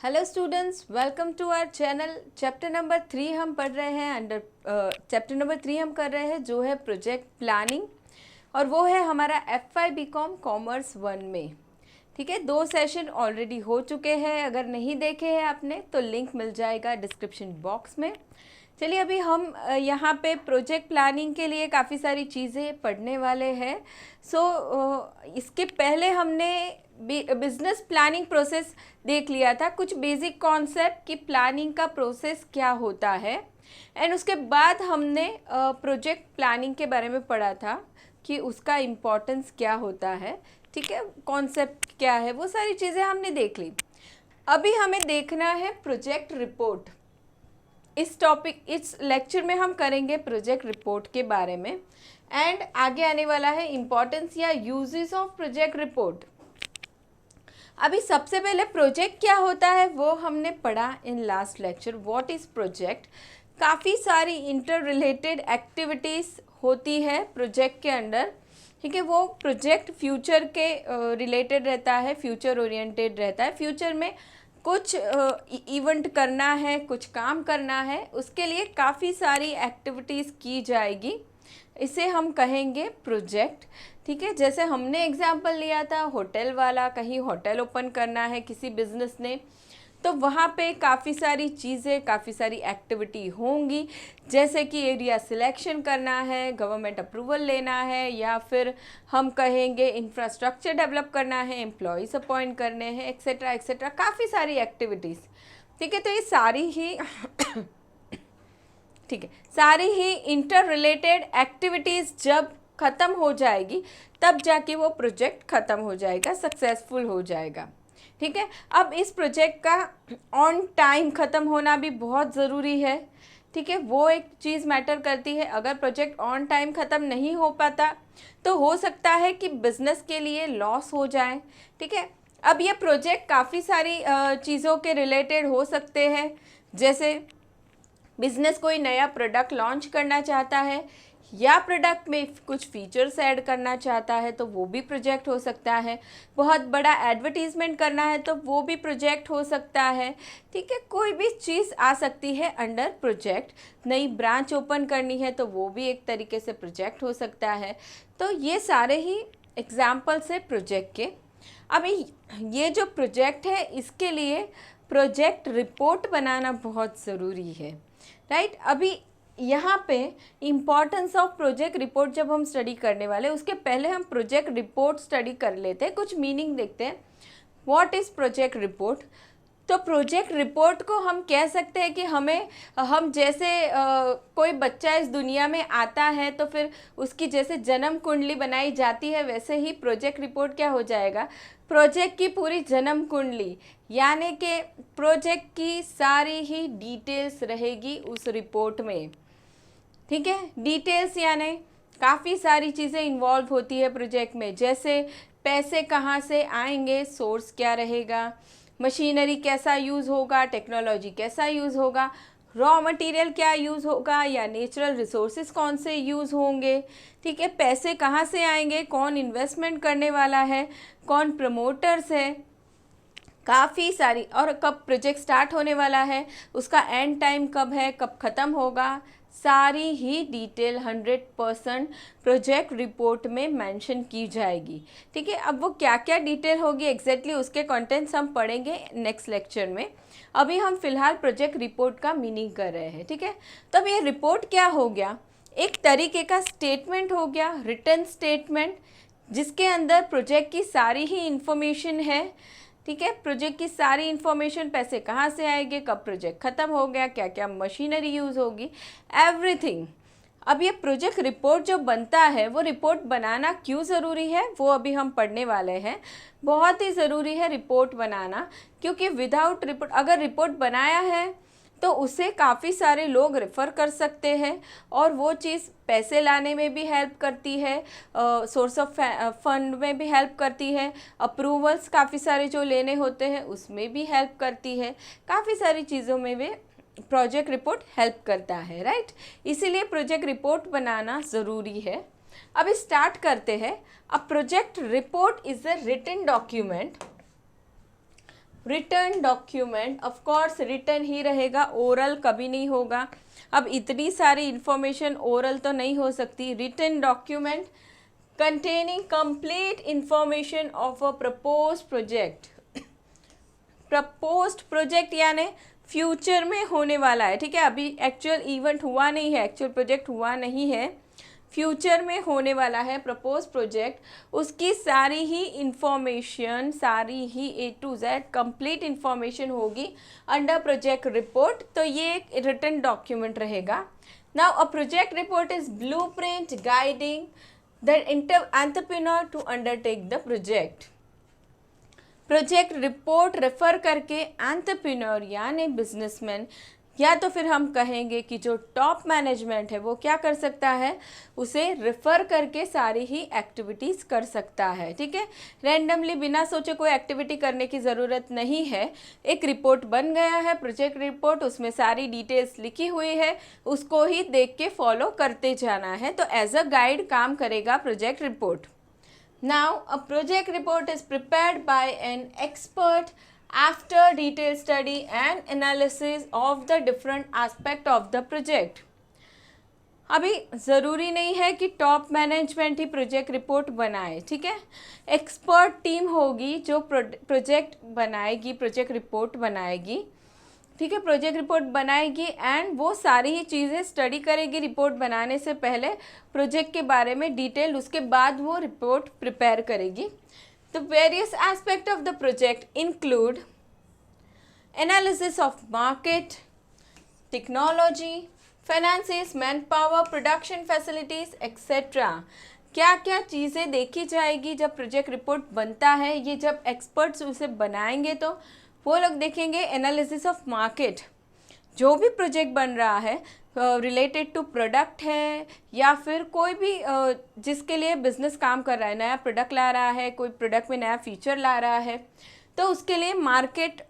Hello students, welcome to our channel. Chapter number 3 हम पढ़ रहे हैं। चैप्टर नंबर 3 हम कर रहे हैं जो है प्रोजेक्ट प्लानिंग, और वो है हमारा FY BCom कॉमर्स 1 में। ठीक है, 2 सेशन ऑलरेडी हो चुके हैं। अगर नहीं देखे हैं आपने तो लिंक मिल जाएगा डिस्क्रिप्शन बॉक्स में। चलिए, अभी हम यहाँ पे प्रोजेक्ट प्लानिंग के लिए काफ़ी सारी चीज़ें पढ़ने वाले हैं। इसके पहले हमने बिजनेस प्लानिंग प्रोसेस देख लिया था, कुछ बेसिक कॉन्सेप्ट कि प्लानिंग का प्रोसेस क्या होता है। एंड उसके बाद हमने प्रोजेक्ट प्लानिंग के बारे में पढ़ा था कि उसका इम्पोर्टेंस क्या होता है। ठीक है, कॉन्सेप्ट क्या है, वो सारी चीज़ें हमने देख ली। अभी हमें देखना है प्रोजेक्ट रिपोर्ट। इस लेक्चर में हम करेंगे प्रोजेक्ट रिपोर्ट के बारे में। एंड आगे आने वाला है इम्पोर्टेंस या यूजेस ऑफ प्रोजेक्ट रिपोर्ट। अभी सबसे पहले प्रोजेक्ट क्या होता है वो हमने पढ़ा in last lecture. What is project? काफ़ी सारी इंटर रिलेटेड एक्टिविटीज़ होती है प्रोजेक्ट के अंडर। ठीक है, वो प्रोजेक्ट फ्यूचर के रिलेटेड रहता है, फ्यूचर ओरिएंटेड रहता है। फ्यूचर में कुछ इवेंट करना है, कुछ काम करना है, उसके लिए काफ़ी सारी एक्टिविटीज़ की जाएगी। इसे हम कहेंगे प्रोजेक्ट। ठीक है, जैसे हमने एग्जाम्पल लिया था होटल वाला, कहीं होटल ओपन करना है किसी बिजनेस ने, तो वहाँ पे काफ़ी सारी चीज़ें, काफ़ी सारी एक्टिविटी होंगी। जैसे कि एरिया सिलेक्शन करना है, गवर्नमेंट अप्रूवल लेना है, या फिर हम कहेंगे इंफ्रास्ट्रक्चर डेवलप करना है, एम्प्लॉयज़ अपॉइंट करने हैं, एक्सेट्रा एक्सेट्रा, काफ़ी सारी एक्टिविटीज़। ठीक है, तो ये सारी ही ठीक है, सारी ही इंटर रिलेटेड एक्टिविटीज़ जब ख़त्म हो जाएगी तब जाके वो प्रोजेक्ट ख़त्म हो जाएगा, सक्सेसफुल हो जाएगा। ठीक है, अब इस प्रोजेक्ट का ऑन टाइम ख़त्म होना भी बहुत ज़रूरी है। ठीक है, वो एक चीज़ मैटर करती है। अगर प्रोजेक्ट ऑन टाइम ख़त्म नहीं हो पाता तो हो सकता है कि बिज़नेस के लिए लॉस हो जाए। ठीक है, अब ये प्रोजेक्ट काफ़ी सारी चीज़ों के रिलेटेड हो सकते हैं। जैसे बिज़नेस कोई नया प्रोडक्ट लॉन्च करना चाहता है या प्रोडक्ट में कुछ फीचर्स ऐड करना चाहता है तो वो भी प्रोजेक्ट हो सकता है। बहुत बड़ा एडवर्टीज़मेंट करना है तो वो भी प्रोजेक्ट हो सकता है। ठीक है, कोई भी चीज़ आ सकती है अंडर प्रोजेक्ट। नई ब्रांच ओपन करनी है तो वो भी एक तरीके से प्रोजेक्ट हो सकता है। तो ये सारे ही एग्जाम्पल्स है प्रोजेक्ट के। अभी ये जो प्रोजेक्ट है इसके लिए प्रोजेक्ट रिपोर्ट बनाना बहुत ज़रूरी है, राइट। अभी यहाँ पे इम्पॉर्टेंस ऑफ प्रोजेक्ट रिपोर्ट जब हम स्टडी करने वाले, उसके पहले हम प्रोजेक्ट रिपोर्ट स्टडी कर लेते हैं, कुछ मीनिंग देखते हैं। What is project report? तो प्रोजेक्ट रिपोर्ट को हम कह सकते हैं कि हम जैसे कोई बच्चा इस दुनिया में आता है तो फिर उसकी जैसे जन्म कुंडली बनाई जाती है, वैसे ही प्रोजेक्ट रिपोर्ट क्या हो जाएगा, प्रोजेक्ट की पूरी जन्म कुंडली, यानी कि प्रोजेक्ट की सारी ही डिटेल्स रहेगी उस रिपोर्ट में। ठीक है, डिटेल्स यानी काफ़ी सारी चीज़ें इन्वॉल्व होती है प्रोजेक्ट में। जैसे पैसे कहाँ से आएंगे, सोर्स क्या रहेगा, मशीनरी कैसा यूज़ होगा, टेक्नोलॉजी कैसा यूज़ होगा, रॉ मटेरियल क्या यूज़ होगा, या नेचुरल रिसोर्सेज कौन से यूज़ होंगे। ठीक है, पैसे कहाँ से आएंगे, कौन इन्वेस्टमेंट करने वाला है, कौन प्रमोटर्स है, काफ़ी सारी, और कब प्रोजेक्ट स्टार्ट होने वाला है, उसका एंड टाइम कब है, कब ख़त्म होगा, सारी ही डिटेल 100% प्रोजेक्ट रिपोर्ट में मेंशन की जाएगी। ठीक है, अब वो क्या क्या डिटेल होगी एग्जैक्टली उसके कंटेंट्स हम पढ़ेंगे नेक्स्ट लेक्चर में। अभी हम फिलहाल प्रोजेक्ट रिपोर्ट का मीनिंग कर रहे हैं। ठीक है, तो अब ये रिपोर्ट क्या हो गया, एक तरीके का स्टेटमेंट हो गया, रिटन स्टेटमेंट, जिसके अंदर प्रोजेक्ट की सारी ही इंफॉर्मेशन है। ठीक है, प्रोजेक्ट की सारी इन्फॉर्मेशन, पैसे कहाँ से आएंगे, कब प्रोजेक्ट ख़त्म हो गया, क्या क्या मशीनरी यूज़ होगी, एवरीथिंग। अब ये प्रोजेक्ट रिपोर्ट जो बनता है, वो रिपोर्ट बनाना क्यों ज़रूरी है वो अभी हम पढ़ने वाले हैं। बहुत ही ज़रूरी है रिपोर्ट बनाना, क्योंकि विदाउट रिपोर्ट, अगर रिपोर्ट बनाया है तो उसे काफ़ी सारे लोग रेफ़र कर सकते हैं, और वो चीज़ पैसे लाने में भी हेल्प करती है, सोर्स ऑफ फंड में भी हेल्प करती है, अप्रूवल्स काफ़ी सारे जो लेने होते हैं उसमें भी हेल्प करती है, काफ़ी सारी चीज़ों में वे प्रोजेक्ट रिपोर्ट हेल्प करता है, राइट। इसीलिए प्रोजेक्ट रिपोर्ट बनाना ज़रूरी है। अब स्टार्ट करते हैं। A project report is a written document return document, of course return ही रहेगा, ओरल कभी नहीं होगा। अब इतनी सारी इंफॉर्मेशन ओरल तो नहीं हो सकती। Return document containing complete information of a proposed project। proposed project यानी फ्यूचर में होने वाला है, ठीक है, अभी एक्चुअल इवेंट हुआ नहीं है, एक्चुअल प्रोजेक्ट हुआ नहीं है, फ्यूचर में होने वाला है प्रपोज प्रोजेक्ट, उसकी सारी ही इंफॉर्मेशन, सारी ही A to Z complete information होगी अंडर प्रोजेक्ट रिपोर्ट। तो ये एक रिटन डॉक्यूमेंट रहेगा। Now a project report is blueprint guiding the entrepreneur to undertake the project. Project report refer करके एंटरप्रेन्योर यानी बिजनेसमैन, या तो फिर हम कहेंगे कि जो टॉप मैनेजमेंट है वो क्या कर सकता है, उसे रेफर करके सारी ही एक्टिविटीज़ कर सकता है, ठीक है। रैंडमली बिना सोचे कोई एक्टिविटी करने की ज़रूरत नहीं है। एक रिपोर्ट बन गया है, प्रोजेक्ट रिपोर्ट, उसमें सारी डिटेल्स लिखी हुई है, उसको ही देख के फॉलो करते जाना है। तो एज अ गाइड काम करेगा project report. Now, a project report is prepared by an expert after detailed study and analysis of the different aspect of the project। अभी ज़रूरी नहीं है कि टॉप मैनेजमेंट ही प्रोजेक्ट रिपोर्ट बनाए, ठीक है। एक्सपर्ट टीम होगी जो प्रोजेक्ट बनाएगी, प्रोजेक्ट रिपोर्ट बनाएगी, ठीक है, प्रोजेक्ट रिपोर्ट बनाएगी एंड वो सारी ही चीज़ें स्टडी करेगी रिपोर्ट बनाने से पहले, प्रोजेक्ट के बारे में डिटेल, उसके बाद वो रिपोर्ट प्रिपेयर करेगी। The various aspect of the project include analysis of market, technology, finances, man power, production facilities etcetera. क्या क्या चीज़ें देखी जाएगी जब प्रोजेक्ट रिपोर्ट बनता है, ये जब एक्सपर्ट्स उसे बनाएंगे तो वो लोग देखेंगे एनालिसिस ऑफ मार्केट, जो भी प्रोजेक्ट बन रहा है रिलेटेड टू प्रोडक्ट है या फिर कोई भी जिसके लिए बिजनेस काम कर रहा है, नया प्रोडक्ट ला रहा है, कोई प्रोडक्ट में नया फीचर ला रहा है, तो उसके लिए मार्केट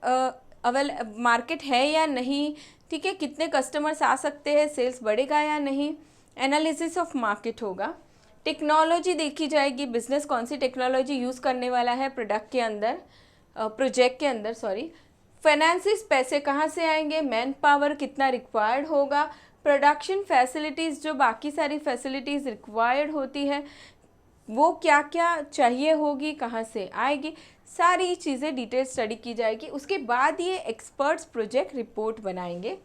है या नहीं, ठीक है, कितने कस्टमर्स आ सकते हैं, सेल्स बढ़ेगा या नहीं, एनालिसिस ऑफ मार्केट होगा। टेक्नोलॉजी देखी जाएगी, बिजनेस कौन सी टेक्नोलॉजी यूज़ करने वाला है प्रोडक्ट के अंदर, प्रोजेक्ट के अंदर, सॉरी। फाइनेंसिस, पैसे कहाँ से आएंगे, मैन पावर कितना रिक्वायर्ड होगा, प्रोडक्शन फैसिलिटीज़, जो बाकी सारी फैसिलिटीज़ रिक्वायर्ड होती है वो क्या क्या चाहिए होगी, कहाँ से आएगी, सारी चीज़ें डिटेल स्टडी की जाएगी। उसके बाद ये एक्सपर्ट्स प्रोजेक्ट रिपोर्ट बनाएंगे।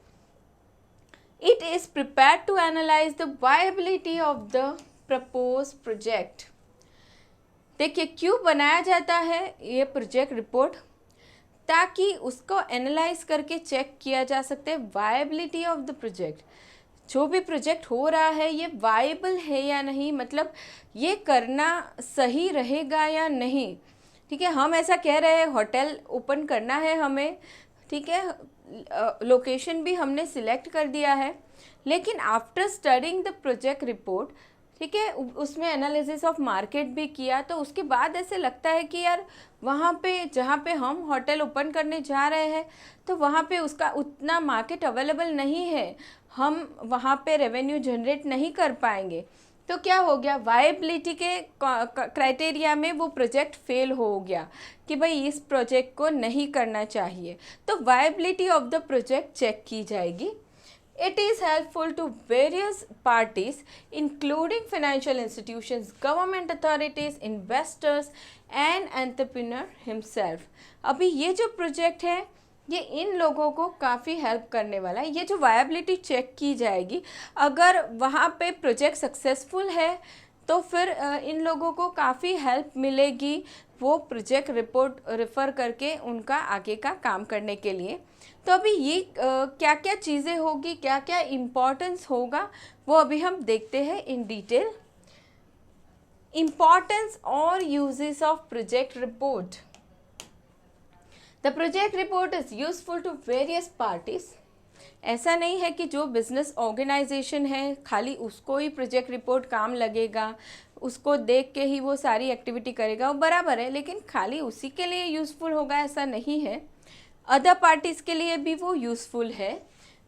It is prepared to analyse the viability of the propose project. देखिए क्यों बनाया जाता है ये प्रोजेक्ट रिपोर्ट, ताकि उसको एनालाइज करके चेक किया जा सकता है वायबिलिटी ऑफ द प्रोजेक्ट। जो भी प्रोजेक्ट हो रहा है ये वायबल है या नहीं, मतलब ये करना सही रहेगा या नहीं, ठीक है। हम ऐसा कह रहे हैं होटल ओपन करना है हमें, ठीक है, लोकेशन भी हमने सिलेक्ट कर दिया है, लेकिन after studying the project report, ठीक है, उसमें एनालिसिस ऑफ मार्केट भी किया, तो उसके बाद ऐसे लगता है कि यार वहाँ पे जहाँ पे हम होटल ओपन करने जा रहे हैं तो वहाँ पे उसका उतना मार्केट अवेलेबल नहीं है, हम वहाँ पे रेवेन्यू जनरेट नहीं कर पाएंगे। तो क्या हो गया, वायबिलिटी के क्राइटेरिया में वो प्रोजेक्ट फेल हो गया कि भाई इस प्रोजेक्ट को नहीं करना चाहिए। तो viability of the project check की जाएगी। It is helpful to various parties including financial institutions, government authorities, investors and entrepreneur himself। अभी ये जो प्रोजेक्ट है ये इन लोगों को काफ़ी हेल्प करने वाला है। ये जो वायबिलिटी चेक की जाएगी, अगर वहाँ पे प्रोजेक्ट सक्सेसफुल है तो फिर इन लोगों को काफ़ी हेल्प मिलेगी वो प्रोजेक्ट रिपोर्ट रेफ़र करके उनका आगे का काम करने के लिए। तो अभी ये क्या क्या चीज़ें होगी, क्या क्या इम्पोर्टेंस होगा, वो अभी हम देखते हैं इन डिटेल। इम्पोर्टेंस और uses of project report. The project report is useful to various parties. ऐसा नहीं है कि जो बिज़नेस ऑर्गेनाइजेशन है खाली उसको ही प्रोजेक्ट रिपोर्ट काम लगेगा, उसको देख के ही वो सारी एक्टिविटी करेगा, वो बराबर है, लेकिन खाली उसी के लिए यूज़फुल होगा ऐसा नहीं है, अदर पार्टीज़ के लिए भी वो यूज़फुल है।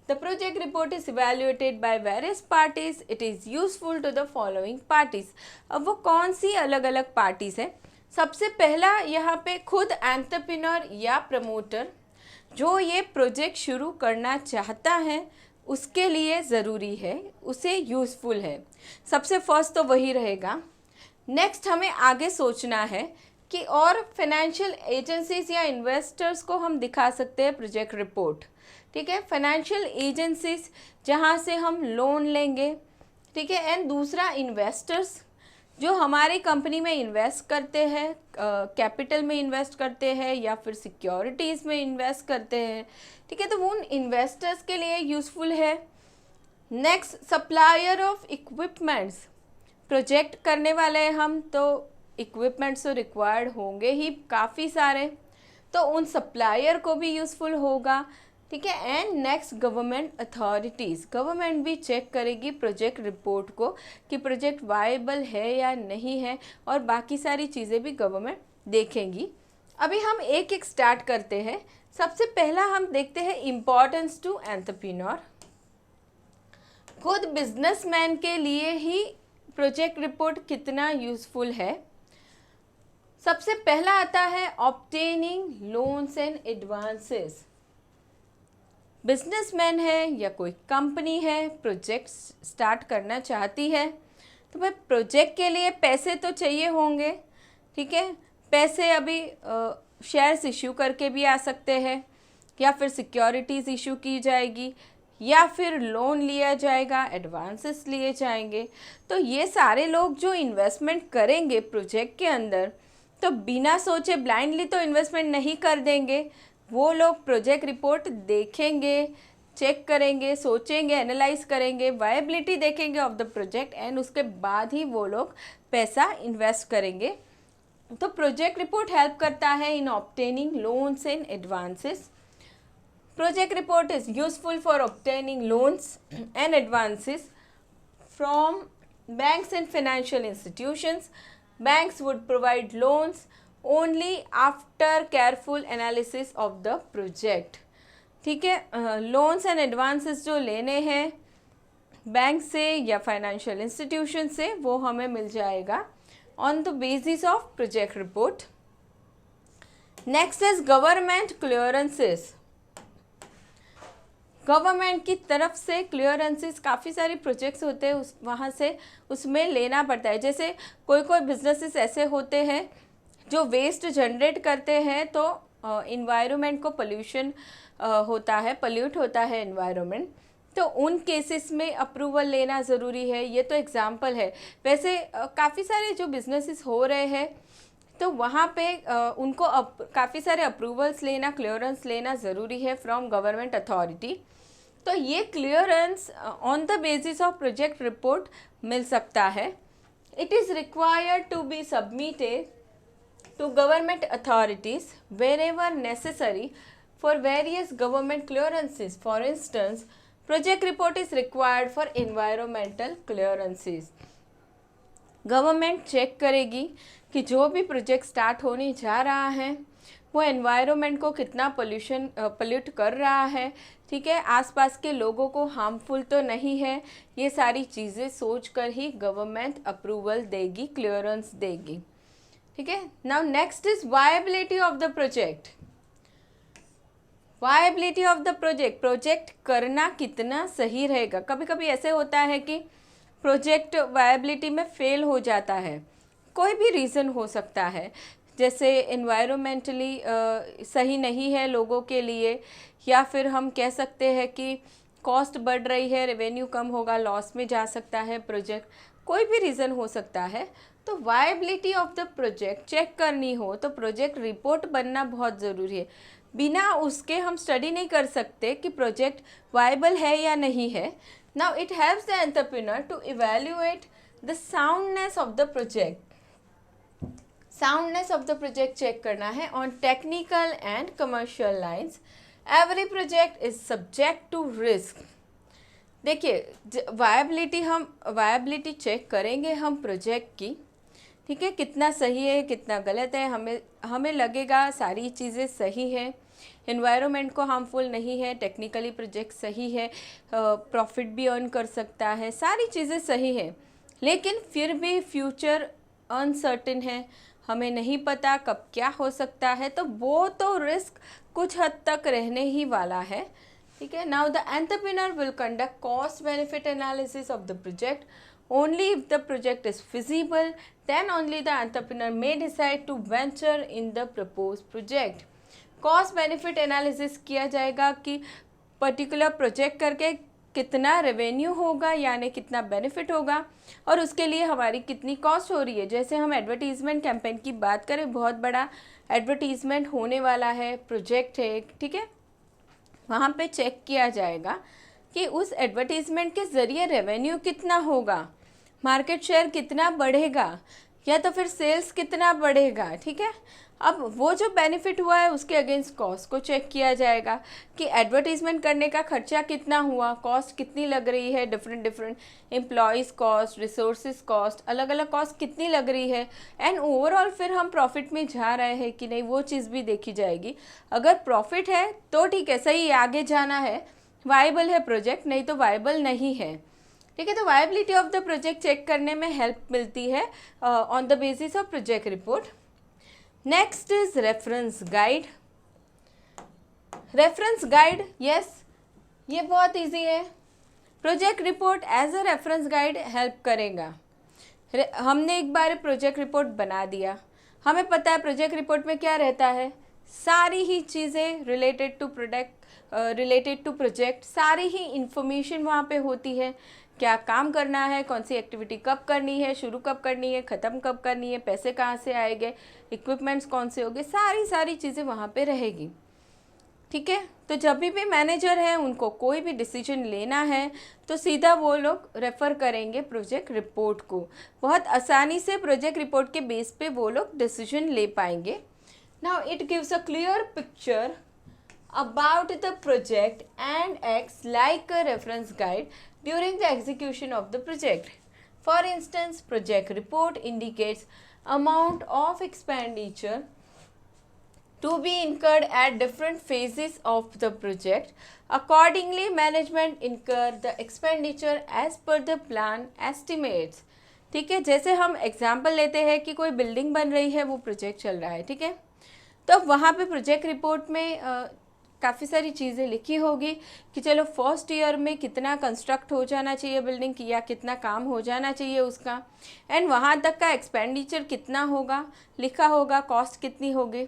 The project report is evaluated by various parties, it is useful to the following parties. अब वो कौन सी अलग अलग पार्टीज़ हैं, सबसे पहला यहाँ पे खुद एंटरप्रेन्योर या प्रमोटर जो ये प्रोजेक्ट शुरू करना चाहता है उसके लिए ज़रूरी है, उसे यूज़फुल है। सबसे फर्स्ट तो वही रहेगा। नेक्स्ट हमें आगे सोचना है कि और फाइनेंशियल एजेंसीज या इन्वेस्टर्स को हम दिखा सकते हैं प्रोजेक्ट रिपोर्ट। ठीक है, फाइनेंशियल एजेंसीज जहाँ से हम लोन लेंगे। ठीक है, एंड दूसरा इन्वेस्टर्स जो हमारी कंपनी में इन्वेस्ट करते हैं, कैपिटल में इन्वेस्ट करते हैं या फिर सिक्योरिटीज़ में इन्वेस्ट करते हैं। ठीक है, तो वो उन इन्वेस्टर्स के लिए यूज़फुल है। Next, supplier of equipments, project करने वाले हैं हम तो इक्विपमेंट्स तो रिक्वायर्ड होंगे ही काफ़ी सारे, तो उन सप्लायर को भी यूज़फुल होगा। ठीक है, and next government authorities, government भी चेक करेगी प्रोजेक्ट रिपोर्ट को कि प्रोजेक्ट वायबल है या नहीं है, और बाकी सारी चीज़ें भी गवर्नमेंट देखेंगी। अभी हम एक एक स्टार्ट करते हैं। सबसे पहला हम देखते हैं इम्पॉर्टेंस टू एंटरप्रेन्योर। खुद बिजनेसमैन के लिए ही प्रोजेक्ट रिपोर्ट कितना यूज़फुल है। सबसे पहला आता है obtaining loans and advances. Businessman है या कोई कंपनी है, प्रोजेक्ट स्टार्ट करना चाहती है, तो भाई प्रोजेक्ट के लिए पैसे तो चाहिए होंगे। ठीक है, पैसे अभी शेयर्स इशू करके भी आ सकते हैं, या फिर सिक्योरिटीज़ इशू की जाएगी, या फिर लोन लिया जाएगा, एडवांसेस लिए जाएंगे। तो ये सारे लोग जो इन्वेस्टमेंट करेंगे प्रोजेक्ट के अंदर, तो बिना सोचे ब्लाइंडली तो इन्वेस्टमेंट नहीं कर देंगे। वो लोग प्रोजेक्ट रिपोर्ट देखेंगे, चेक करेंगे, सोचेंगे, एनालाइज करेंगे, वायबिलिटी देखेंगे ऑफ द प्रोजेक्ट, एंड उसके बाद ही वो लोग पैसा इन्वेस्ट करेंगे। तो प्रोजेक्ट रिपोर्ट हेल्प करता है in obtaining loans and advances. Project report is useful for obtaining loans and advances from banks and financial institutions. Banks would provide loans only after careful analysis of the project. ठीक है, loans and advances जो लेने हैं bank से या financial institution से, वो हमें मिल जाएगा on the basis of project report. Next is government clearances. Government की तरफ से क्लियरेंसेस, काफ़ी सारे प्रोजेक्ट्स होते हैं उस वहाँ से उसमें लेना पड़ता है। जैसे कोई बिजनेसेस ऐसे होते हैं जो वेस्ट जनरेट करते हैं, तो इन्वायरमेंट को पोल्यूशन होता है, पोल्यूट होता है इन्वायरमेंट, तो उन केसेस में अप्रूवल लेना ज़रूरी है। ये तो एग्जांपल है। वैसे काफ़ी सारे जो बिजनेसेस हो रहे हैं तो वहाँ पे उनको काफ़ी सारे अप्रूवल्स लेना, क्लियरेंस लेना ज़रूरी है फ्रॉम गवर्नमेंट अथॉरिटी। तो ये clearance on the basis of project report मिल सकता है। It is required to be submitted to government authorities wherever necessary for various government clearances. For instance, project report is required for environmental clearances. Government check करेगी कि जो भी project start होने जा रहा है वो एनवायरनमेंट को कितना पोल्यूट कर रहा है। ठीक है, आसपास के लोगों को हार्मफुल तो नहीं है। ये सारी चीज़ें सोचकर ही गवर्नमेंट अप्रूवल देगी, क्लियरेंस देगी। ठीक है, now next is viability of the project. Viability of the project, project करना कितना सही रहेगा। कभी कभी ऐसे होता है कि प्रोजेक्ट वायबिलिटी में फेल हो जाता है, कोई भी रीज़न हो सकता है, जैसे एनवायरमेंटली सही नहीं है लोगों के लिए, या फिर हम कह सकते हैं कि कॉस्ट बढ़ रही है, रेवेन्यू कम होगा, लॉस में जा सकता है प्रोजेक्ट, कोई भी रीज़न हो सकता है। तो viability of the project check करनी हो तो प्रोजेक्ट रिपोर्ट बनना बहुत ज़रूरी है। बिना उसके हम स्टडी नहीं कर सकते कि प्रोजेक्ट वायबल है या नहीं है। Now it helps the entrepreneur to evaluate the soundness of the project. Soundness of the project check करना है on technical and commercial lines. Every project is subject to risk. देखिए, वायबिलिटी चेक करेंगे हम project की, ठीक है, कितना सही है कितना गलत है। हमें लगेगा सारी चीज़ें सही है, एनवायरनमेंट को हार्मफुल नहीं है, टेक्निकली प्रोजेक्ट सही है, प्रॉफिट भी अर्न कर सकता है, सारी चीज़ें सही है, लेकिन फिर भी फ्यूचर अनसर्टेन है, हमें नहीं पता कब क्या हो सकता है, तो वो तो रिस्क कुछ हद तक रहने ही वाला है, ठीक है। Now the entrepreneur will conduct cost benefit analysis of the project only if the project is feasible, then only the entrepreneur may decide to venture in the proposed project. Cost benefit analysis किया जाएगा कि particular project करके कितना revenue होगा, यानी कितना benefit होगा, और उसके लिए हमारी कितनी कॉस्ट हो रही है। जैसे हम एडवर्टीज़मेंट कैंपेन की बात करें, बहुत बड़ा एडवर्टीज़मेंट होने वाला है, प्रोजेक्ट है, ठीक है, वहाँ पे चेक किया जाएगा कि उस एडवर्टीज़मेंट के ज़रिए रेवेन्यू कितना होगा, मार्केट शेयर कितना बढ़ेगा, या तो फिर सेल्स कितना बढ़ेगा, ठीक है। अब वो जो बेनिफिट हुआ है उसके अगेंस्ट कॉस्ट को चेक किया जाएगा कि एडवर्टीज़मेंट करने का खर्चा कितना हुआ, कॉस्ट कितनी लग रही है, different employees cost, resources cost, अलग अलग कॉस्ट कितनी लग रही है, एंड ओवरऑल फिर हम प्रॉफिट में जा रहे हैं कि नहीं, वो चीज़ भी देखी जाएगी। अगर प्रॉफिट है तो ठीक है, सही आगे जाना है, वाइबल है प्रोजेक्ट, नहीं तो वाइबल नहीं है, ठीक है। तो viability of the project check करने में हेल्प मिलती है on the basis of project report. Next is reference guide. Reference guide, yes, ये बहुत इजी है। Project report as a reference guide help करेगा। हमने एक बार प्रोजेक्ट रिपोर्ट बना दिया, हमें पता है प्रोजेक्ट रिपोर्ट में क्या रहता है, सारी ही चीज़ें रिलेटेड टू प्रोजेक्ट, सारी ही इंफॉर्मेशन वहाँ पे होती है, क्या काम करना है, कौन सी एक्टिविटी कब करनी है, शुरू कब करनी है, ख़त्म कब करनी है, पैसे कहाँ से आएंगे, इक्विपमेंट्स कौन से होंगे, सारी चीज़ें वहाँ पे रहेगी, ठीक है। तो जब भी मैनेजर है उनको कोई भी डिसीजन लेना है तो सीधा वो लोग रेफ़र करेंगे प्रोजेक्ट रिपोर्ट को, बहुत आसानी से प्रोजेक्ट रिपोर्ट के बेस पे वो लोग डिसीजन ले पाएंगे। Now it gives a clear picture about the project and acts like a reference guide during the execution of the project. For instance, project report indicates amount of expenditure to be incurred at different phases of the project. Accordingly, management incur the expenditure as per the plan estimates. ठीक है, जैसे हम example लेते हैं कि कोई building बन रही है, वो प्रोजेक्ट चल रहा है, ठीक है, तो वहाँ पे प्रोजेक्ट रिपोर्ट में काफ़ी सारी चीज़ें लिखी होगी कि चलो फर्स्ट ईयर में कितना कंस्ट्रक्ट हो जाना चाहिए बिल्डिंग की, या कितना काम हो जाना चाहिए उसका, एंड वहाँ तक का एक्सपेंडिचर कितना होगा लिखा होगा, कॉस्ट कितनी होगी,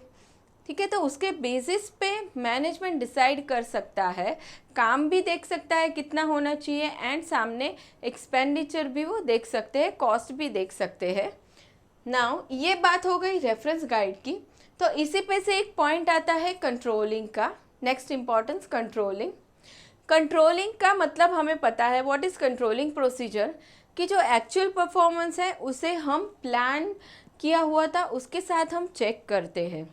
ठीक है। तो उसके बेसिस पे मैनेजमेंट डिसाइड कर सकता है, काम भी देख सकता है कितना होना चाहिए, एंड सामने एक्सपेंडिचर भी वो देख सकते हैं, कॉस्ट भी देख सकते हैं। नाउ ये बात हो गई रेफरेंस गाइड की। तो इसी पे से एक पॉइंट आता है कंट्रोलिंग का। Next importance, controlling. कंट्रोलिंग का मतलब हमें पता है व्हाट इज़ कंट्रोलिंग प्रोसीजर, कि जो एक्चुअल परफॉर्मेंस है उसे हम प्लान किया हुआ था उसके साथ हम चेक करते हैं,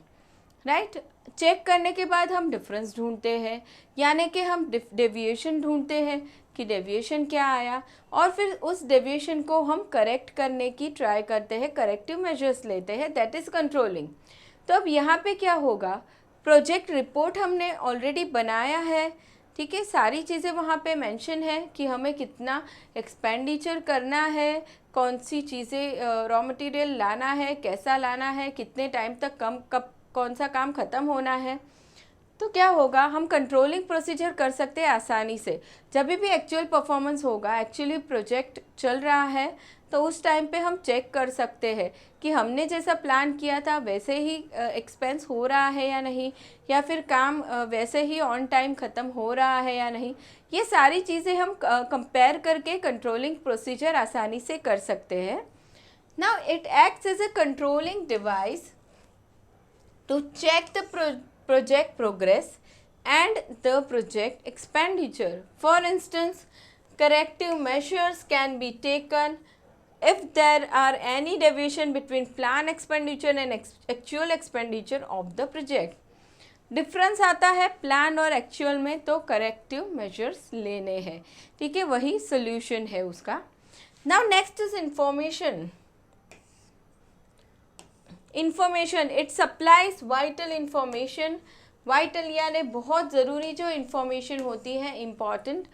राइट। चेक करने के बाद हम डिफरेंस ढूंढते हैं, यानी कि हम डेविएशन ढूंढते हैं कि डेविएशन क्या आया, और फिर उस डेविएशन को हम करेक्ट करने की ट्राई करते हैं, करेक्टिव मेजर्स लेते हैं, दैट इज़ कंट्रोलिंग। तो अब यहाँ पे क्या होगा, प्रोजेक्ट रिपोर्ट हमने ऑलरेडी बनाया है, ठीक है, सारी चीज़ें वहाँ पे मेंशन है कि हमें कितना एक्सपेंडिचर करना है, कौन सी चीज़ें रॉ मटेरियल लाना है, कैसा लाना है, कितने टाइम तक कब कौन सा काम ख़त्म होना है। तो क्या होगा, हम कंट्रोलिंग प्रोसीजर कर सकते हैं आसानी से। जब भी एक्चुअल परफॉर्मेंस होगा, एक्चुअली प्रोजेक्ट चल रहा है, तो उस टाइम पे हम चेक कर सकते हैं कि हमने जैसा प्लान किया था वैसे ही एक्सपेंस हो रहा है या नहीं, या फिर काम वैसे ही ऑन टाइम ख़त्म हो रहा है या नहीं। ये सारी चीज़ें हम कंपेयर करके कंट्रोलिंग प्रोसीजर आसानी से कर सकते हैं। Now it acts as a controlling device to check the project progress and the project expenditure. For instance, corrective measures can be taken if there are any deviation between plan expenditure and actual expenditure of the project. Difference आता है plan और actual में, तो corrective measures लेने हैं, ठीक है, वही सोल्यूशन है उसका। Now next is information. Information, it supplies vital information. Vital यानी बहुत ज़रूरी जो इंफॉर्मेशन होती है, important,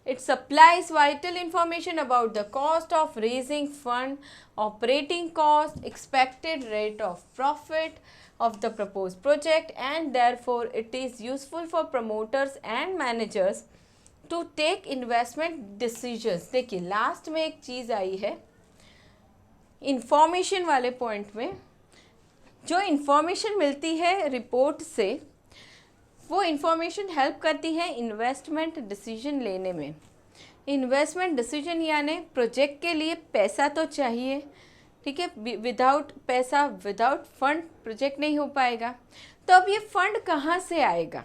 It supplies vital information about the cost of raising fund, operating cost, expected rate of profit of the proposed project, and therefore it is useful for promoters and managers to take investment decisions. देखिए last में एक चीज़ आई है information वाले point में, जो information मिलती है report से वो इंफॉर्मेशन हेल्प करती है इन्वेस्टमेंट डिसीजन लेने में। इन्वेस्टमेंट डिसीजन यानी प्रोजेक्ट के लिए पैसा तो चाहिए, ठीक है, विदाउट पैसा, विदाउट फंड प्रोजेक्ट नहीं हो पाएगा। तो अब ये फंड कहाँ से आएगा,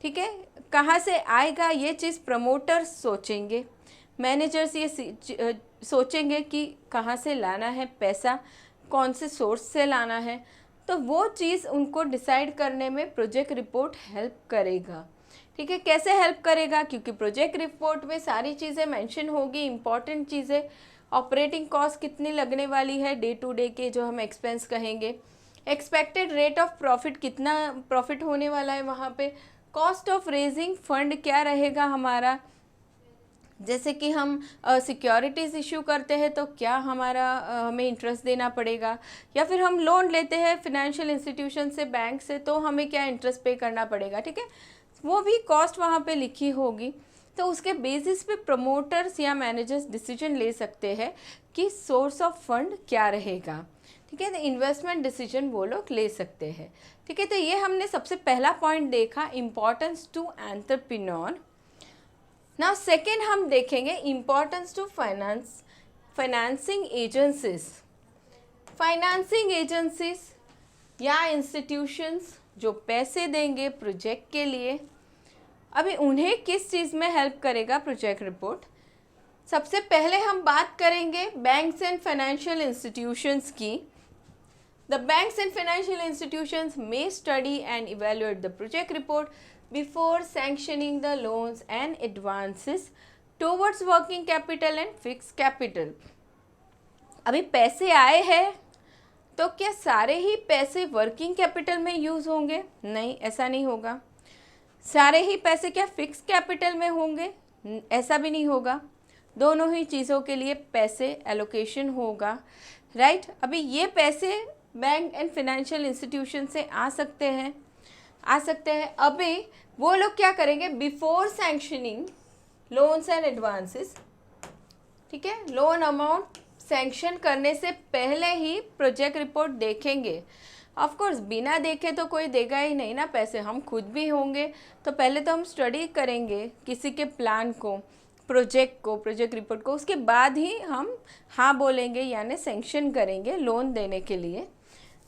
ठीक है, कहाँ से आएगा ये चीज़ प्रमोटर्स सोचेंगे, मैनेजर्स ये सोचेंगे कि कहाँ से लाना है पैसा, कौन से सोर्स से लाना है। तो वो चीज़ उनको डिसाइड करने में प्रोजेक्ट रिपोर्ट हेल्प करेगा, ठीक है। कैसे हेल्प करेगा, क्योंकि प्रोजेक्ट रिपोर्ट में सारी चीज़ें मेंशन होगी, इंपॉर्टेंट चीज़ें, ऑपरेटिंग कॉस्ट कितनी लगने वाली है, डे टू डे के जो हम एक्सपेंस कहेंगे, एक्सपेक्टेड रेट ऑफ प्रॉफिट, कितना प्रॉफिट होने वाला है वहाँ पे, कॉस्ट ऑफ रेजिंग फंड क्या रहेगा हमारा, जैसे कि हम सिक्योरिटीज़ इशू करते हैं तो क्या हमारा हमें इंटरेस्ट देना पड़ेगा, या फिर हम लोन लेते हैं फाइनेंशियल इंस्टीट्यूशन से, बैंक से, तो हमें क्या इंटरेस्ट पे करना पड़ेगा, ठीक है, वो भी कॉस्ट वहाँ पे लिखी होगी। तो उसके बेसिस पे प्रमोटर्स या मैनेजर्स डिसीजन ले सकते हैं कि सोर्स ऑफ फंड क्या रहेगा, ठीक है, तो इन्वेस्टमेंट डिसीजन वो लोग ले सकते हैं, ठीक है। तो ये हमने सबसे पहला पॉइंट देखा, importance to entrepreneur. Now second हम देखेंगे importance to financing agencies. Financing agencies या इंस्टीट्यूशंस जो पैसे देंगे प्रोजेक्ट के लिए, अभी उन्हें किस चीज़ में हेल्प करेगा प्रोजेक्ट रिपोर्ट। सबसे पहले हम बात करेंगे बैंक्स एंड फाइनेंशियल इंस्टीट्यूशंस की। The banks and financial institutions may study and evaluate the project report before sanctioning the loans and advances towards working capital and fixed capital। अभी पैसे आए हैं तो क्या सारे ही पैसे वर्किंग कैपिटल में यूज़ होंगे? नहीं, ऐसा नहीं होगा। सारे ही पैसे क्या फिक्स कैपिटल में होंगे? ऐसा भी नहीं होगा। दोनों ही चीज़ों के लिए पैसे एलोकेशन होगा, राइट। अभी ये पैसे बैंक एंड फाइनेंशियल इंस्टीट्यूशन से आ सकते हैं। अभी वो लोग क्या करेंगे, before sanctioning loans and advances, ठीक है, लोन अमाउंट सैंक्शन करने से पहले ही प्रोजेक्ट रिपोर्ट देखेंगे। ऑफ कोर्स बिना देखे तो कोई देगा ही नहीं ना पैसे, हम खुद भी होंगे तो पहले तो हम स्टडी करेंगे किसी के प्लान को, प्रोजेक्ट रिपोर्ट को, उसके बाद ही हम हाँ बोलेंगे यानी सैंक्शन करेंगे लोन देने के लिए।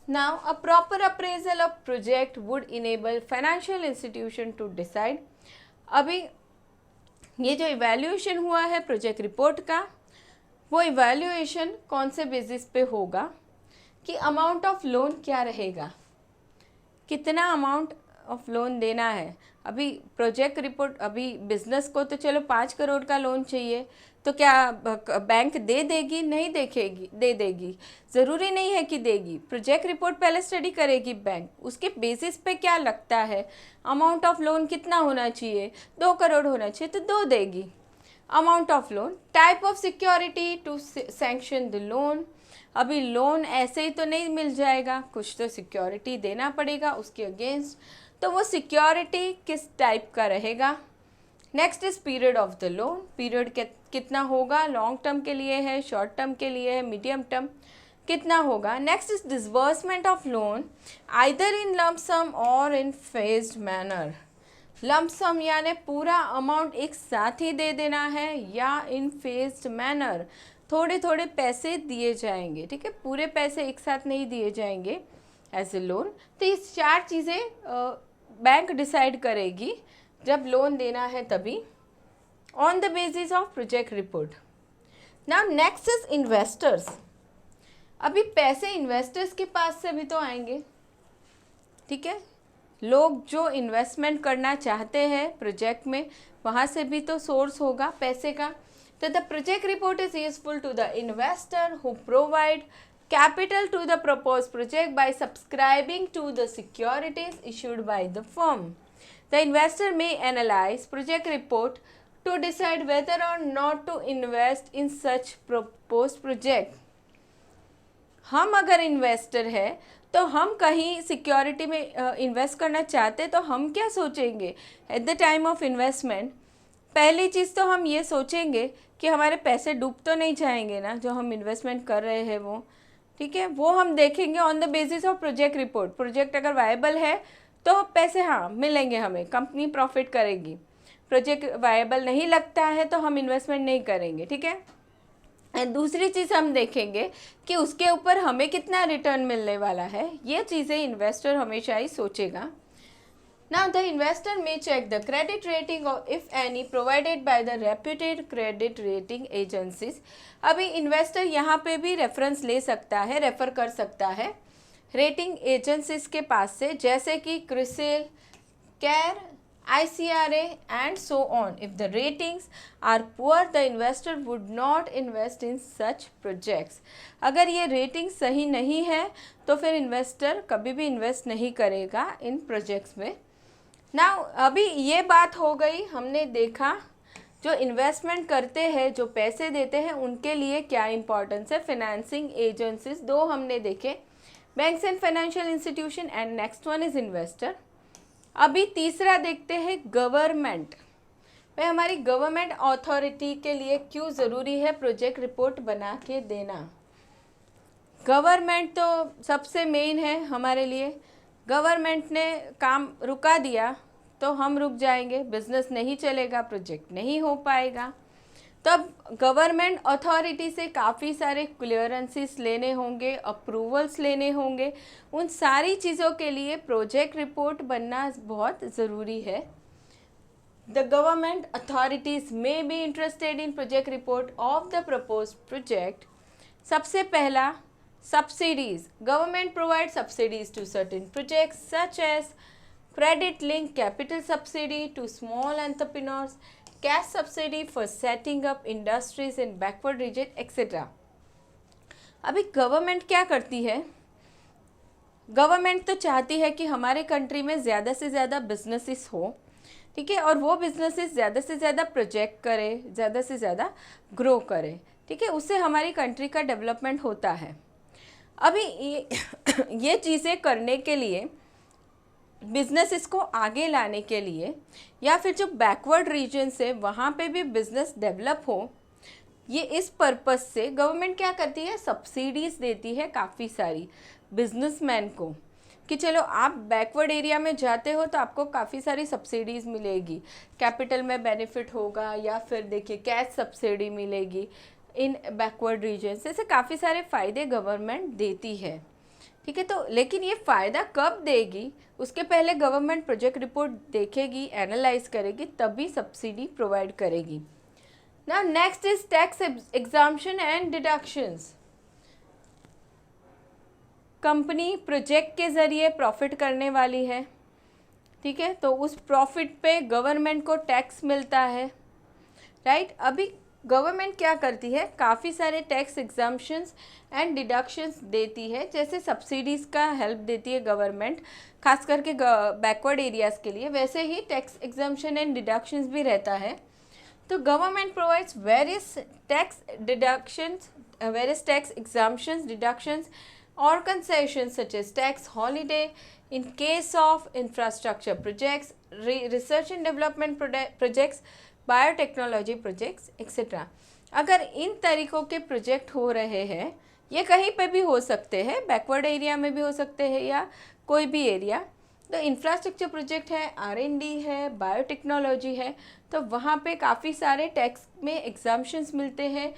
Now, a proper appraisal of project would enable financial institution to decide। अभी ये जो इवैल्यूएशन हुआ है प्रोजेक्ट रिपोर्ट का, वो इवैल्यूएशन कौन से बेसिस पे होगा कि अमाउंट ऑफ लोन क्या रहेगा, कितना अमाउंट ऑफ लोन देना है। अभी प्रोजेक्ट रिपोर्ट, अभी बिजनेस को तो चलो 5 करोड़ का लोन चाहिए, तो क्या बैंक दे देगी? नहीं दे देगी, ज़रूरी नहीं है कि देगी। प्रोजेक्ट रिपोर्ट पहले स्टडी करेगी बैंक, उसके बेसिस पे क्या लगता है अमाउंट ऑफ लोन कितना होना चाहिए, 2 करोड़ होना चाहिए तो 2 देगी। Amount of loan, type of security to sanction the loan. अभी लोन ऐसे ही तो नहीं मिल जाएगा, कुछ तो सिक्योरिटी देना पड़ेगा उसके अगेंस्ट, तो वो सिक्योरिटी किस टाइप का रहेगा। Next is period of the loan, period कितना होगा, लॉन्ग टर्म के लिए है, शॉर्ट टर्म के लिए है, मीडियम टर्म कितना होगा। Next is disbursement of loan either in lump sum और in phased manner. Lump sum यानी पूरा अमाउंट एक साथ ही दे देना है, या इन फेज्ड मैनर थोड़े थोड़े पैसे दिए जाएंगे, ठीक है, पूरे पैसे एक साथ नहीं दिए जाएंगे एज ए लोन। तो ये 4 चीज़ें बैंक डिसाइड करेगी जब लोन देना है तभी, on the basis of project report. Now next is investors. अभी पैसे इन्वेस्टर्स के पास से भी तो आएंगे, ठीक है, लोग जो इन्वेस्टमेंट करना चाहते हैं प्रोजेक्ट में, वहाँ से भी तो सोर्स होगा पैसे का। तो the project report is useful to the investor who provide capital to the proposed project by subscribing to the securities issued by the firm। The investor may analyze project report to decide whether or not to invest in such proposed project. हम अगर investor है तो हम कहीं security में invest करना चाहते तो हम क्या सोचेंगे at the time of investment? पहली चीज़ तो हम ये सोचेंगे कि हमारे पैसे डूब तो नहीं जाएंगे ना, जो हम इन्वेस्टमेंट कर रहे हैं वो, ठीक है, वो हम देखेंगे on the basis of project report. Project अगर वायबल है तो पैसे हाँ मिलेंगे, हमें कंपनी प्रॉफिट करेगी। प्रोजेक्ट वायबल नहीं लगता है तो हम इन्वेस्टमेंट नहीं करेंगे, ठीक है। एंड दूसरी चीज़ हम देखेंगे कि उसके ऊपर हमें कितना रिटर्न मिलने वाला है। ये चीज़ें इन्वेस्टर हमेशा ही सोचेगा। Now the investor may check the credit rating or if any provided by the reputed credit rating agencies. अभी इन्वेस्टर यहाँ पे भी रेफरेंस ले सकता है, रेफर कर सकता है रेटिंग एजेंसीज के पास से, जैसे कि क्रिसिल, कैर, ICRA and so on. If the ratings are poor, the investor would not invest in such projects. अगर ये रेटिंग सही नहीं है तो फिर इन्वेस्टर कभी भी इन्वेस्ट नहीं करेगा इन प्रोजेक्ट्स में। नाउ अभी ये बात हो गई, हमने देखा जो इन्वेस्टमेंट करते हैं, जो पैसे देते हैं, उनके लिए क्या इंपॉर्टेंस है। फाइनेंसिंग एजेंसीज दो हमने देखे, banks and financial institution, and next one is investor. अभी तीसरा देखते हैं गवर्नमेंट। भाई हमारी गवर्नमेंट अथॉरिटी के लिए क्यों ज़रूरी है प्रोजेक्ट रिपोर्ट बना के देना। गवर्नमेंट तो सबसे मेन है हमारे लिए। गवर्नमेंट ने काम रुका दिया तो हम रुक जाएंगे, बिजनेस नहीं चलेगा, प्रोजेक्ट नहीं हो पाएगा। तब गवर्नमेंट अथॉरिटी से काफ़ी सारे क्लियरेंसेस लेने होंगे, अप्रूवल्स लेने होंगे। उन सारी चीज़ों के लिए प्रोजेक्ट रिपोर्ट बनना बहुत ज़रूरी है। The government authorities may be interested in project report of the proposed project. सबसे पहला, subsidies. Government provides subsidies to certain projects such as credit linked capital subsidy to small entrepreneurs, cash subsidy for setting up industries in backward region, etc. अभी government क्या करती है? Government तो चाहती है कि हमारे कंट्री में ज़्यादा से ज़्यादा बिजनेसेस हो, ठीक है, और वो बिजनेसेस ज़्यादा से ज़्यादा प्रोजेक्ट करे, ज़्यादा से ज़्यादा ग्रो करे, ठीक है, उससे हमारी कंट्री का डेवलपमेंट होता है। अभी ये चीज़ें करने के लिए, बिजनेस को आगे लाने के लिए, या फिर जो बैकवर्ड रीजन्स है वहाँ पे भी बिजनेस डेवलप हो, ये इस पर्पस से गवर्नमेंट क्या करती है, सब्सिडीज़ देती है काफ़ी सारी बिजनेसमैन को, कि चलो आप बैकवर्ड एरिया में जाते हो तो आपको काफ़ी सारी सब्सिडीज़ मिलेगी, कैपिटल में बेनिफिट होगा, या फिर देखिए कैश सब्सिडी मिलेगी इन बैकवर्ड रीजन्स। ऐसे काफ़ी सारे फ़ायदे गवर्नमेंट देती है, ठीक है। तो लेकिन ये फ़ायदा कब देगी, उसके पहले गवर्नमेंट प्रोजेक्ट रिपोर्ट देखेगी, एनालाइज करेगी, तभी सब्सिडी प्रोवाइड करेगी। Now next is tax exemption and deductions. Company project के ज़रिए प्रॉफिट करने वाली है, ठीक है, तो उस प्रॉफिट पे गवर्नमेंट को टैक्स मिलता है, राइट। अभी गवर्नमेंट क्या करती है, काफ़ी सारे टैक्स एग्जाम्पशंस एंड डिडक्शंस देती है, जैसे सब्सिडीज़ का हेल्प देती है गवर्नमेंट खास करके बैकवर्ड एरियाज़ के लिए, वैसे ही टैक्स एग्जाम्पशन एंड डिडक्शंस भी रहता है। तो government provides various tax deductions, various tax exemptions, deductions और concessions such as tax holiday in case of infrastructure projects, research and development projects, biotechnology projects etcetera. अगर इन तरीक़ों के प्रोजेक्ट हो रहे हैं, ये कहीं पे भी हो सकते हैं, बैकवर्ड एरिया में भी हो सकते हैं या कोई भी एरिया, तो इंफ्रास्ट्रक्चर प्रोजेक्ट है, R&D है, बायोटेक्नोलॉजी है, तो वहाँ पे काफ़ी सारे टैक्स में एग्जाम्पशंस मिलते हैं,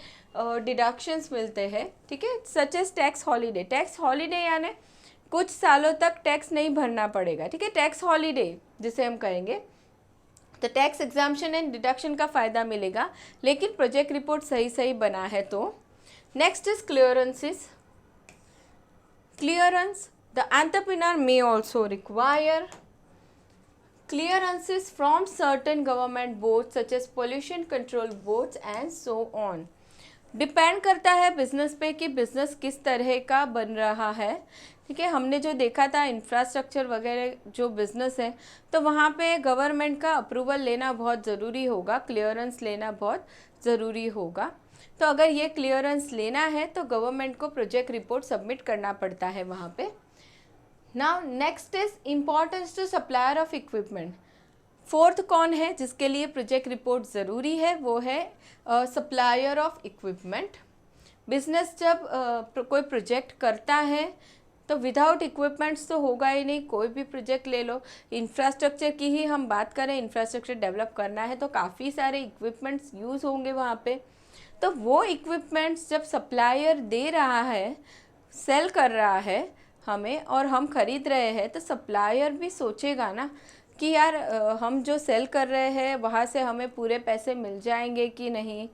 डिडक्शंस मिलते हैं, ठीक है, such as tax holiday. Tax holiday यानी कुछ सालों तक टैक्स नहीं भरना पड़ेगा, ठीक है, टैक्स हॉलीडे जिसे हम कहेंगे। तो टैक्स एग्जाम्पशन एंड डिडक्शन का फ़ायदा मिलेगा, लेकिन प्रोजेक्ट रिपोर्ट सही बना है तो। Next is clearances. Clearance, the entrepreneur may also require clearances from certain government boards such as pollution control boards and so on. Depend करता है बिजनेस पे कि बिजनेस किस तरह का बन रहा है, ठीक है, हमने जो देखा था इंफ्रास्ट्रक्चर वगैरह जो बिज़नेस है, तो वहाँ पे गवर्नमेंट का अप्रूवल लेना बहुत ज़रूरी होगा, क्लियरेंस लेना बहुत ज़रूरी होगा। तो अगर ये क्लियरेंस लेना है तो गवर्नमेंट को प्रोजेक्ट रिपोर्ट सबमिट करना पड़ता है वहाँ पे। Now next is importance to supplier of equipment. Fourth कौन है जिसके लिए प्रोजेक्ट रिपोर्ट ज़रूरी है, वो है सप्लायर ऑफ इक्विपमेंट। बिजनेस जब कोई प्रोजेक्ट करता है तो विदाउट इक्विपमेंट्स तो होगा ही नहीं। कोई भी प्रोजेक्ट ले लो, इंफ्रास्ट्रक्चर की ही हम बात करें, इंफ्रास्ट्रक्चर डेवलप करना है तो काफ़ी सारे इक्विपमेंट्स यूज़ होंगे वहाँ पे। तो वो इक्विपमेंट्स जब सप्लायर दे रहा है, सेल कर रहा है हमें और हम खरीद रहे हैं, तो सप्लायर भी सोचेगा ना कि यार हम जो सेल कर रहे हैं वहाँ से हमें पूरे पैसे मिल जाएंगे कि नहीं,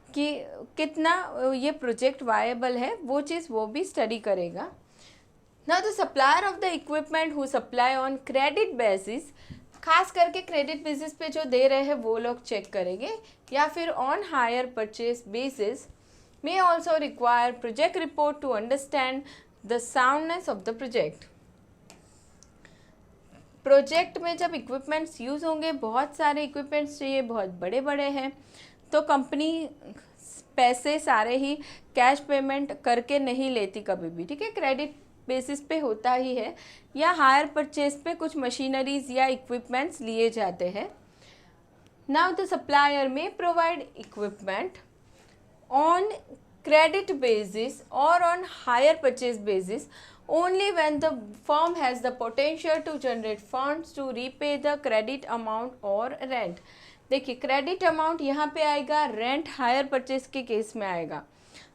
कि कितना ये प्रोजेक्ट वायबल है, वो चीज़ वो भी स्टडी करेगा। ना the supplier of the equipment who supply on credit basis, खास करके क्रेडिट बेसिस पे जो दे रहे हैं वो लोग चेक करेंगे, या फिर on hire purchase basis may also require project report to understand the soundness of the project. Project में जब इक्विपमेंट्स यूज़ होंगे, बहुत सारे इक्विपमेंट्स चाहिए, बहुत बड़े बड़े हैं, तो कंपनी पैसे सारे ही कैश पेमेंट करके नहीं लेती कभी भी, ठीक है, क्रेडिट बेसिस पे होता ही है, या हायर परचेज पे कुछ मशीनरीज या इक्विपमेंट्स लिए जाते हैं। नाउ द सप्लायर में provide equipment on credit basis or on higher purchase basis only when the firm has the potential to generate funds to repay the credit amount or rent। देखिए credit amount यहाँ पे आएगा, rent hire purchase के case में आएगा।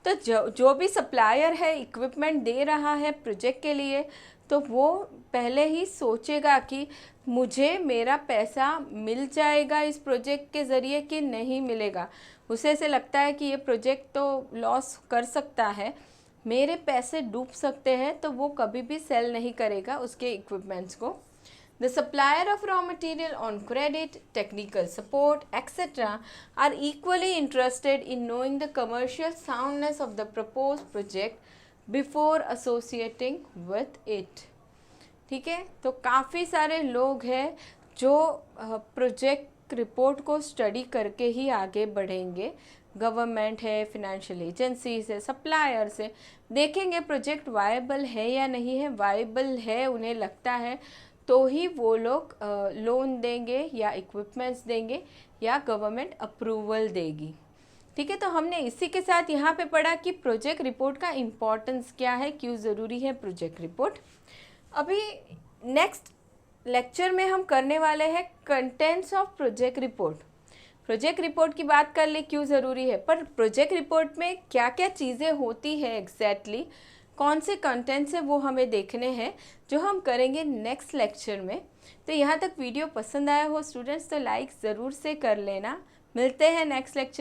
तो जो भी सप्लायर है इक्विपमेंट दे रहा है प्रोजेक्ट के लिए, तो वो पहले ही सोचेगा कि मुझे मेरा पैसा मिल जाएगा इस प्रोजेक्ट के ज़रिए कि नहीं मिलेगा। उसे ऐसे लगता है कि ये प्रोजेक्ट तो लॉस कर सकता है, मेरे पैसे डूब सकते हैं, तो वो कभी भी सेल नहीं करेगा उसके इक्विपमेंट्स को। The supplier of raw material on credit, technical support etcetera are equally interested in knowing the commercial soundness of the propose project before associating with it. ठीक है, तो काफ़ी सारे लोग हैं जो प्रोजेक्ट रिपोर्ट को स्टडी करके ही आगे बढ़ेंगे। गवर्नमेंट है, फिनेंशियल एजेंसीज है, सप्लायर्स है, देखेंगे प्रोजेक्ट वायबल है या नहीं है। वायबल है उन्हें लगता है तो ही वो लोग लोन देंगे या इक्विपमेंट्स देंगे या गवर्नमेंट अप्रूवल देगी। ठीक है, तो हमने इसी के साथ यहाँ पे पढ़ा कि प्रोजेक्ट रिपोर्ट का इम्पोर्टेंस क्या है, क्यों ज़रूरी है प्रोजेक्ट रिपोर्ट। अभी नेक्स्ट लेक्चर में हम करने वाले हैं contents of project report. Project report की बात कर ले क्यों ज़रूरी है, पर प्रोजेक्ट रिपोर्ट में क्या क्या चीज़ें होती है एग्जैक्टली, कौन से कंटेंट्स हैं वो हमें देखने हैं, जो हम करेंगे नेक्स्ट लेक्चर में। तो यहाँ तक वीडियो पसंद आया हो स्टूडेंट्स तो लाइक ज़रूर से कर लेना। मिलते हैं नेक्स्ट लेक्चर।